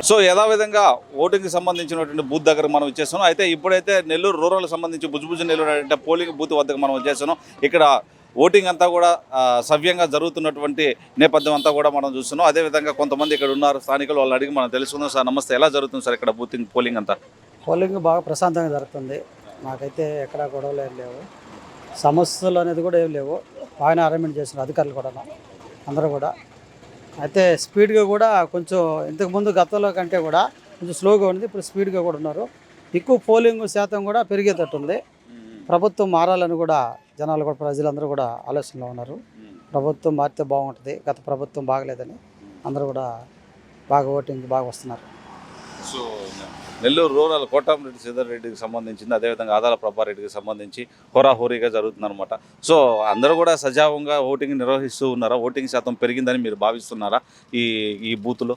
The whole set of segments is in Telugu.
సో యథావిధంగా ఓటింగ్కి సంబంధించినటువంటి బూత్ దగ్గర మనం వచ్చేస్తున్నాం. అయితే ఇప్పుడైతే నెల్లూరు రూరల్ సంబంధించి బుజ్జుబుజ్జు నెల్లూరు అంటే పోలింగ్ బూత్ వద్దకు మనం వచ్చేస్తున్నాం. ఇక్కడ ఓటింగ్ అంతా కూడా సవ్యంగా జరుగుతున్నటువంటి నేపథ్యం అంతా కూడా మనం చూస్తున్నాం. అదేవిధంగా కొంతమంది ఇక్కడ ఉన్నారు స్థానికులు, వాళ్ళు అడిగి మనం తెలుసుకుందాం. సార్ నమస్తే, ఎలా జరుగుతుంది సార్ ఇక్కడ పోలింగ్ అంతా? పోలింగ్ బాగా ప్రశాంతంగా జరుగుతుంది. మాకైతే ఎక్కడ గొడవలు ఏం లేవు, సమస్యలు అనేది కూడా ఏం లేవు. బాగానే అరేంజ్మెంట్ చేస్తున్నారు అధికారులు కూడా, అందరూ కూడా. అయితే స్పీడ్గా కూడా కొంచెం ఇంతకుముందు గతంలో కంటే కూడా కొంచెం స్లోగా ఉంది, ఇప్పుడు స్పీడ్గా కూడా ఉన్నారు. ఎక్కువ పోలింగ్ శాతం కూడా పెరిగేటట్టు ఉంది. ప్రభుత్వం మారాలని కూడా జనాలు కూడా, ప్రజలందరూ కూడా ఆలోచనలో ఉన్నారు. ప్రభుత్వం మారితే బాగుంటుంది, గత ప్రభుత్వం బాగలేదని అందరూ కూడా బాగా ఓటింగ్ బాగా వస్తున్నారు. సో నెల్లూరు రూరల్ కోటమిరెడ్డి శ్రీధర్ రెడ్డికి సంబంధించింది, అదేవిధంగా ఆదాల ప్రభారెడ్డికి సంబంధించి హోరాహోరీగా జరుగుతుందన్నమాట. సో అందరూ కూడా సజావుగా ఓటింగ్ నిర్వహిస్తూ ఉన్నారా? ఓటింగ్ శాతం పెరిగిందని మీరు భావిస్తున్నారా ఈ బూత్లో?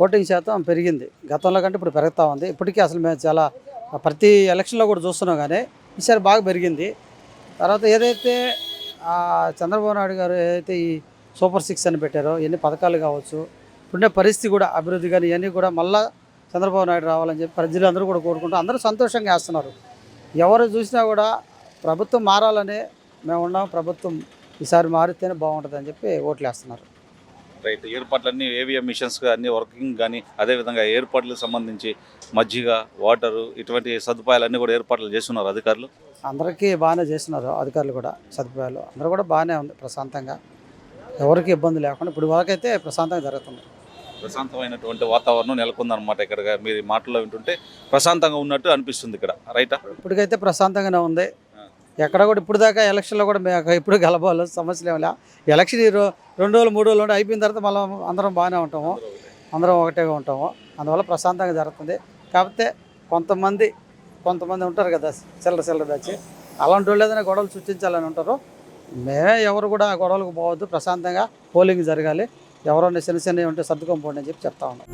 ఓటింగ్ శాతం పెరిగింది, గతంలో కంటే ఇప్పుడు పెరుగుతూ ఉంది. ఇప్పటికీ అసలు మేము చాలా ప్రతి ఎలక్షన్లో కూడా చూస్తున్నాం, కానీ ఈసారి బాగా పెరిగింది. తర్వాత ఏదైతే చంద్రబాబు నాయుడు గారు ఏదైతే ఈ సూపర్ 6 అని పెట్టారో, ఎన్ని పథకాలు కావచ్చు, ఇప్పుడున్న పరిస్థితి కూడా అభివృద్ధి కానీ ఇవన్నీ కూడా మళ్ళీ చంద్రబాబు నాయుడు రావాలని చెప్పి ప్రజలందరూ కూడా కోరుకుంటూ అందరూ సంతోషంగా వేస్తున్నారు. ఎవరు చూసినా కూడా ప్రభుత్వం మారాలనే మేము ఉన్నాం, ప్రభుత్వం ఈసారి మారితేనే బాగుంటుందని చెప్పి ఓట్లు వేస్తున్నారు. రైట్. ఏర్పాట్లన్నీ ఏవిఎం మిషన్స్ అన్ని వర్కింగ్ కానీ, అదేవిధంగా ఏర్పాట్లకు సంబంధించి మజ్జిగ, వాటరు, ఇటువంటి సదుపాయాలన్నీ కూడా ఏర్పాట్లు చేస్తున్నారు అధికారులు. అందరికీ బాగానే చేస్తున్నారు అధికారులు కూడా, సదుపాయాలు అందరూ కూడా బాగానే ఉంది. ప్రశాంతంగా ఎవరికి ఇబ్బంది లేకుండా ఇప్పుడు వరకైతే ప్రశాంతంగా జరుగుతుంది. ప్రశాంతమైనటువంటి వాతావరణం నెలకొందనమాట. ఇక్కడ మీరు మాటల్లో వింటుంటే ప్రశాంతంగా ఉన్నట్టు అనిపిస్తుంది ఇక్కడ, రైటా? ఇప్పటికైతే ప్రశాంతంగానే ఉంది. ఎక్కడ కూడా ఇప్పుడు దాకా ఎలక్షన్లో కూడా మేము ఇప్పుడు గెలవాలి, సమస్యలు ఏమి లేవు. ఎలక్షన్ 2 రోజులు 3 రోజులు అయిపోయిన తర్వాత మళ్ళీ అందరం బాగానే ఉంటాము, అందరం ఒకటేగా ఉంటాము. అందువల్ల ప్రశాంతంగా జరుగుతుంది. కాకపోతే కొంతమంది ఉంటారు కదా చిల్లర బ్యాచ్, అలాంటి వాళ్ళు ఏదైనా గొడవలు సృష్టించాలని ఉంటారు. మేమే ఎవరు కూడా గొడవలకు పోవద్దు, ప్రశాంతంగా పోలింగ్ జరగాలి. ఎవరైనా చిన్న ఉంటే సర్దుకొని పోండి అని చెప్పి చెప్తా ఉన్నాం.